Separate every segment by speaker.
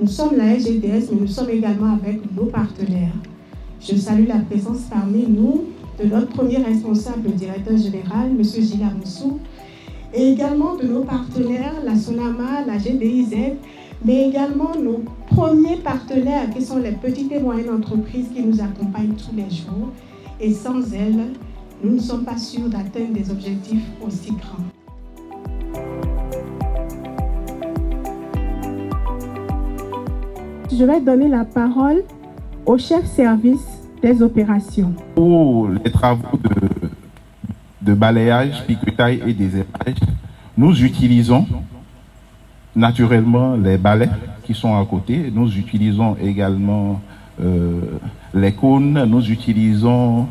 Speaker 1: Nous sommes la SGDS, mais nous sommes également avec nos partenaires. Je salue la présence parmi nous de notre premier responsable, le directeur général, M. Gilles Amoussou, et également de nos partenaires, la SONAMA, la GDIZ, mais également nos premiers partenaires qui sont les petites et moyennes entreprises qui nous accompagnent tous les jours. Et sans elles, nous ne sommes pas sûrs d'atteindre des objectifs aussi grands. Je vais donner la parole au chef service des opérations.
Speaker 2: Pour les travaux de balayage, piquetail et désherbage, nous utilisons naturellement les balais qui sont à côté. Nous utilisons également les cônes, nous utilisons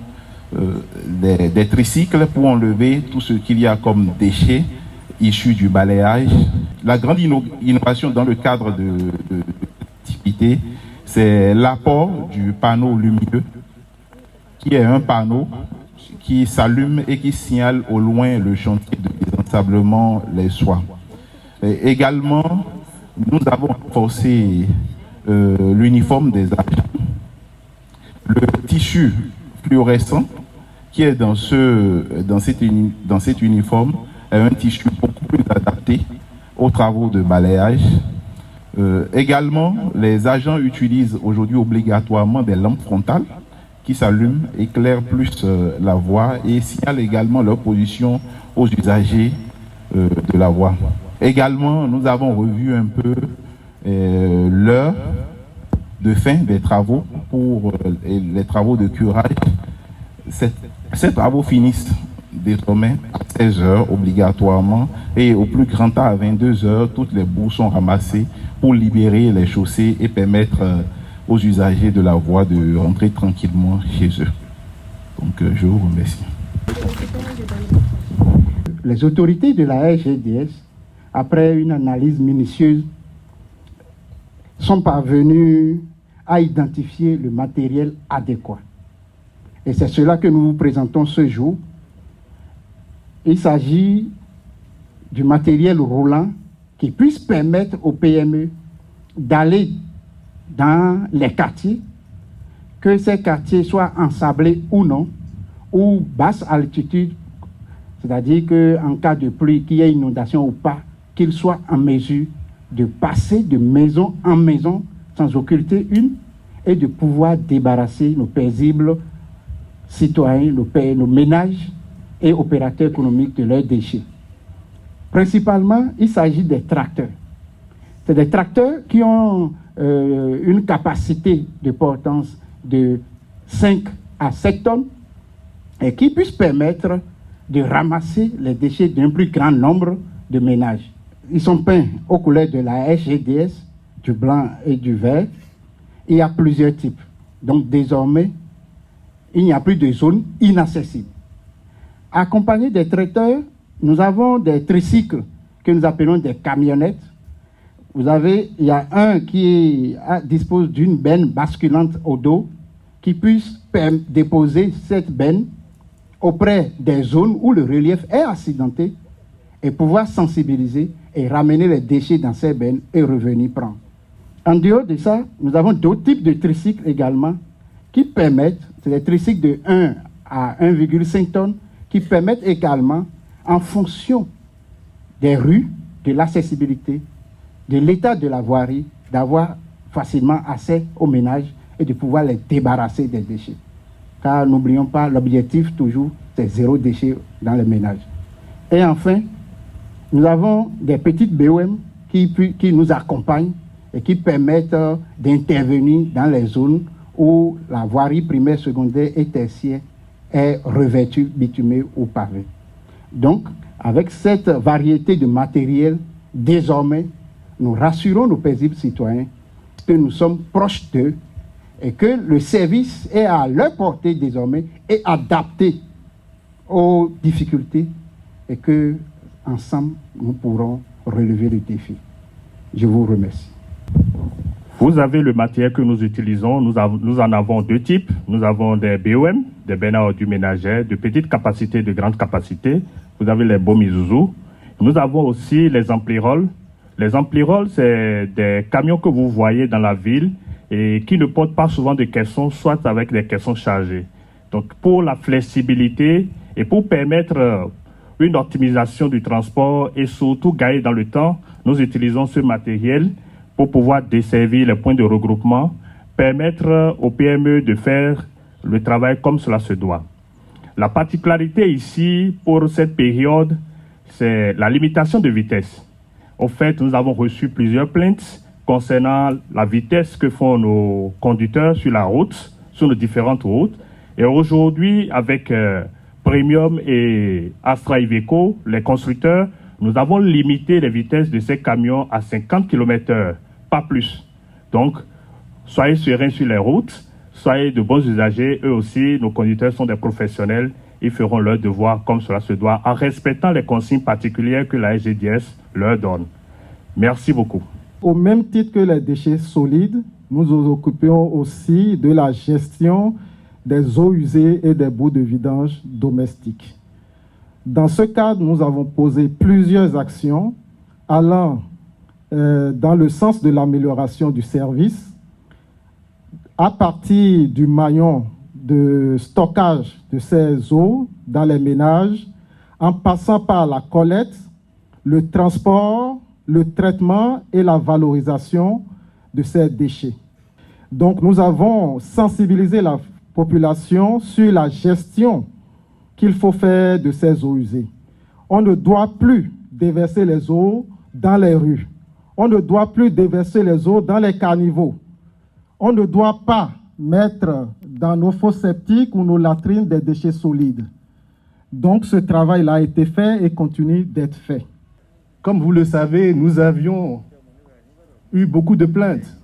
Speaker 2: des tricycles pour enlever tout ce qu'il y a comme déchets issus du balayage. La grande innovation dans le cadre de l'activité, c'est l'apport du panneau lumineux, qui est un panneau qui s'allume et qui signale au loin le chantier de désensablement les soies. Et également, nous avons renforcé l'uniforme des agents. Le tissu fluorescent qui est dans cet uniforme est un tissu beaucoup plus adapté aux travaux de balayage. Également, les agents utilisent aujourd'hui obligatoirement des lampes frontales qui s'allument, éclairent plus la voie et signalent également leur position aux usagers de la voie. Également, nous avons revu un peu l'heure de fin des travaux pour les travaux de curage. Ces travaux finissent désormais à 16 heures obligatoirement et au plus grand temps à 22 heures, toutes les boues sont ramassées pour libérer les chaussées et permettre aux usagers de la voie de rentrer tranquillement chez eux. Donc je vous remercie.
Speaker 3: Les autorités de la SGDS, après une analyse minutieuse, sont parvenues à identifier le matériel adéquat. Et c'est cela que nous vous présentons ce jour. Il s'agit du matériel roulant qui puisse permettre aux PME d'aller dans les quartiers, que ces quartiers soient ensablés ou non, ou basse altitude, c'est-à-dire qu'en cas de pluie, qu'il y ait inondation ou pas, qu'ils soient en mesure de passer de maison en maison sans occulter une et de pouvoir débarrasser nos paisibles citoyens, nos ménages et opérateurs économiques de leurs déchets. Principalement, il s'agit des tracteurs. C'est des tracteurs qui ont une capacité de portance de 5 à 7 tonnes et qui puissent permettre de ramasser les déchets d'un plus grand nombre de ménages. Ils sont peints aux couleurs de la SGDS, du blanc et du vert. Il y a plusieurs types. Donc désormais, il n'y a plus de zones inaccessibles. Accompagnés des traiteurs, nous avons des tricycles que nous appelons des camionnettes. Il y a un qui dispose d'une benne basculante au dos qui puisse déposer cette benne auprès des zones où le relief est accidenté et pouvoir sensibiliser et ramener les déchets dans ces bennes et revenir prendre. En dehors de ça, nous avons d'autres types de tricycles également qui permettent, c'est des tricycles de 1 à 1,5 tonnes, qui permettent également, en fonction des rues, de l'accessibilité, de l'état de la voirie, d'avoir facilement accès aux ménages et de pouvoir les débarrasser des déchets. Car n'oublions pas, l'objectif toujours, c'est 0 déchet dans les ménages. Et enfin, nous avons des petites BOM qui nous accompagnent et qui permettent d'intervenir dans les zones où la voirie primaire, secondaire et tertiaire est revêtue, bitumée ou pavée. Donc, avec cette variété de matériel, désormais, nous rassurons nos paisibles citoyens que nous sommes proches d'eux et que le service est à leur portée désormais et adapté aux difficultés et que ensemble nous pourrons relever le défi. Je vous remercie.
Speaker 4: Vous avez le matériel que nous utilisons. Nous en avons 2 types. Nous avons des BOM, des bennes à ordures ménagères, de petite capacité, de grande capacité. Vous avez les BOM Isuzu. Nous avons aussi les ampli-rolls Les ampli-rolls, c'est des camions que vous voyez dans la ville et qui ne portent pas souvent de caissons, soit avec des caissons chargés. Donc, pour la flexibilité et pour permettre une optimisation du transport et surtout gagner dans le temps, nous utilisons ce matériel pour pouvoir desservir les points de regroupement, permettre aux PME de faire le travail comme cela se doit. La particularité ici, pour cette période, c'est la limitation de vitesse. Au fait, nous avons reçu plusieurs plaintes concernant la vitesse que font nos conducteurs sur la route, sur nos différentes routes. Et aujourd'hui, avec Premium et Astra Iveco, les constructeurs, nous avons limité les vitesses de ces camions à 50 km/h, pas plus. Donc, soyez sereins sur les routes, soyez de bons usagers. Eux aussi, nos conducteurs sont des professionnels. Ils feront leur devoir comme cela se doit, en respectant les consignes particulières que la SGDS leur donne. Merci beaucoup.
Speaker 3: Au même titre que les déchets solides, nous nous occupons aussi de la gestion des eaux usées et des bouts de vidange domestiques. Dans ce cadre, nous avons posé plusieurs actions allant dans le sens de l'amélioration du service à partir du maillon de stockage de ces eaux dans les ménages, en passant par la collecte, le transport, le traitement et la valorisation de ces déchets. Donc nous avons sensibilisé la population sur la gestion qu'il faut faire de ces eaux usées. On ne doit plus déverser les eaux dans les rues. On ne doit plus déverser les eaux dans les caniveaux. On ne doit pas mettre dans nos fosses septiques ou nos latrines des déchets solides. Donc ce travail-là a été fait et continue d'être fait.
Speaker 5: Comme vous le savez, nous avions eu beaucoup de plaintes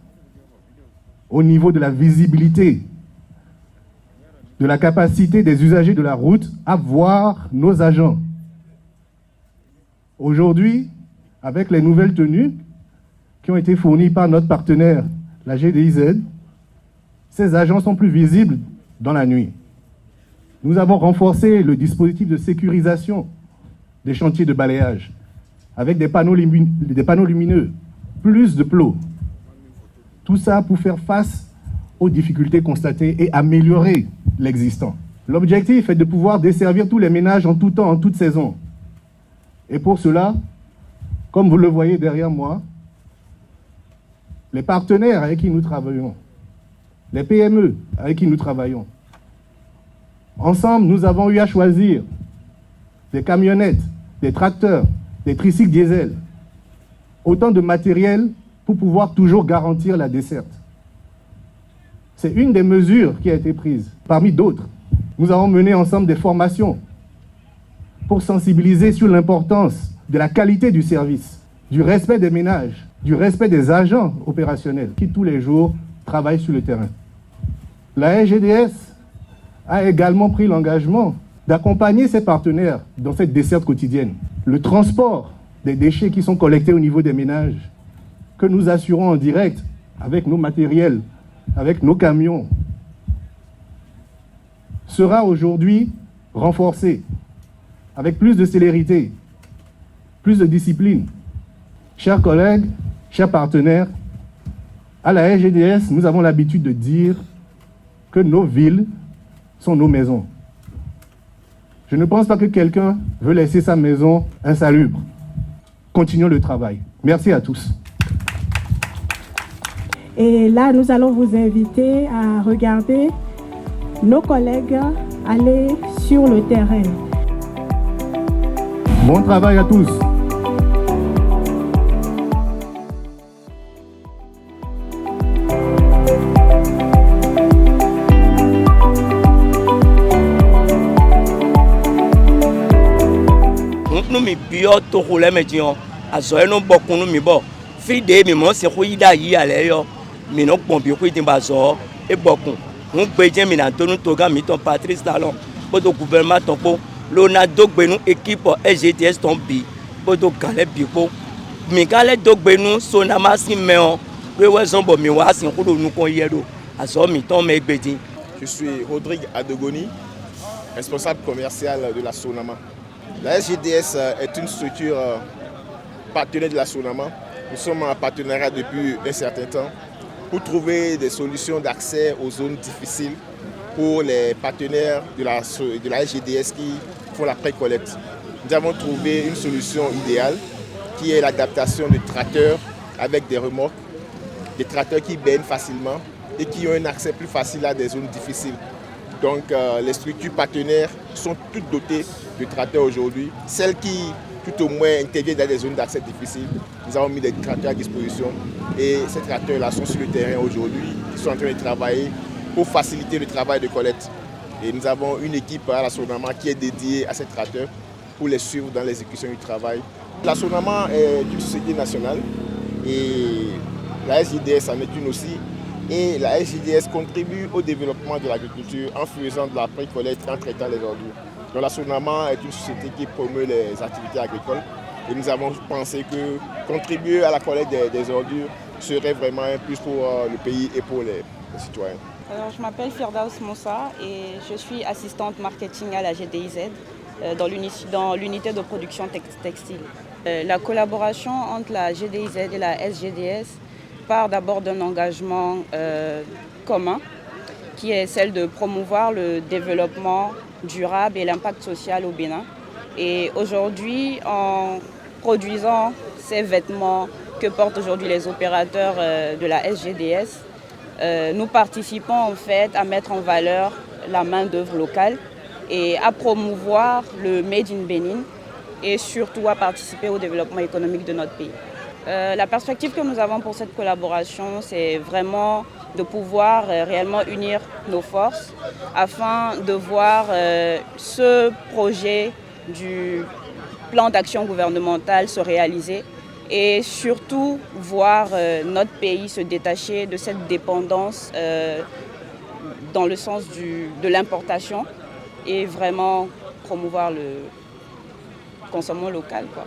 Speaker 5: au niveau de la visibilité, de la capacité des usagers de la route à voir nos agents. Aujourd'hui, avec les nouvelles tenues qui ont été fournies par notre partenaire, la GDIZ, ces agents sont plus visibles dans la nuit. Nous avons renforcé le dispositif de sécurisation des chantiers de balayage avec des panneaux lumineux, plus de plots. Tout ça pour faire face aux difficultés constatées et améliorer l'existant. L'objectif est de pouvoir desservir tous les ménages en tout temps, en toute saison. Et pour cela, comme vous le voyez derrière moi, les partenaires avec qui nous travaillons, les PME avec qui nous travaillons, ensemble, nous avons eu à choisir des camionnettes, des tracteurs, des tricycles diesel, autant de matériel pour pouvoir toujours garantir la desserte. C'est une des mesures qui a été prise, parmi d'autres. Nous avons mené ensemble des formations pour sensibiliser sur l'importance de la qualité du service, du respect des ménages, du respect des agents opérationnels qui tous les jours travaillent sur le terrain. La SGDS a également pris l'engagement d'accompagner ses partenaires dans cette desserte quotidienne. Le transport des déchets qui sont collectés au niveau des ménages, que nous assurons en direct avec nos matériels, avec nos camions, sera aujourd'hui renforcé avec plus de célérité, plus de discipline. Chers collègues, chers partenaires, à la SGDS, nous avons l'habitude de dire que nos villes sont nos maisons. Je ne pense pas que quelqu'un veut laisser sa maison insalubre. Continuons le travail. Merci à tous.
Speaker 1: Et là, nous allons vous inviter à regarder nos collègues aller sur le terrain.
Speaker 5: Bon travail à tous.
Speaker 6: Nous mi bio to roule médian à zoé non beaucoup nous mi bon fille de mi mon c'est quoi ida y aller yo mi non bon bio quoi dit bazo et beaucoup nous bédien mi nan to nous toga mi ton Patrice Talon pour le gouvernement ton po Leonardo Gbenu équipe SGDS ton bi pour le galé bipo mi galé do Gbenu sonama si meon we wezon bo mi wa sin ko nous kon yero à zo mi ton me gbedi.
Speaker 7: Je suis Rodrigue Adegoni, responsable commercial de la Sonama. La SGDS est une structure partenaire de la Sonama. Nous sommes en partenariat depuis un certain temps pour trouver des solutions d'accès aux zones difficiles pour les partenaires de la SGDS qui font la pré-collecte. Nous avons trouvé une solution idéale qui est l'adaptation de tracteurs avec des remorques, des tracteurs qui baignent facilement et qui ont un accès plus facile à des zones difficiles. Donc les structures partenaires sont toutes dotées de tracteurs aujourd'hui. Celles qui, tout au moins, interviennent dans des zones d'accès difficiles, nous avons mis des tracteurs à disposition et ces tracteurs-là sont sur le terrain aujourd'hui. Ils sont en train de travailler pour faciliter le travail de collecte. Et nous avons une équipe à la SONAMA qui est dédiée à ces tracteurs pour les suivre dans l'exécution du travail. La SONAMA est une société nationale et la SGDS en est une aussi. Et la SGDS contribue au développement de l'agriculture en faisant de la pré-collecte, en traitant les ordures. Donc la SONAMA est une société qui promeut les activités agricoles et nous avons pensé que contribuer à la collecte des ordures serait vraiment un plus pour le pays et pour les citoyens.
Speaker 8: Alors, je m'appelle Firdaus Moussa et je suis assistante marketing à la GDIZ dans l'unité de production textile. La collaboration entre la GDIZ et la SGDS part d'abord d'un engagement commun qui est celle de promouvoir le développement durable et l'impact social au Bénin. Et aujourd'hui, en produisant ces vêtements que portent aujourd'hui les opérateurs de la SGDS, nous participons en fait à mettre en valeur la main-d'œuvre locale et à promouvoir le Made in Bénin et surtout à participer au développement économique de notre pays. La perspective que nous avons pour cette collaboration, c'est vraiment de pouvoir réellement unir nos forces afin de voir ce projet du plan d'action gouvernemental se réaliser et surtout voir notre pays se détacher de cette dépendance dans le sens de l'importation et vraiment promouvoir le consommation local, quoi.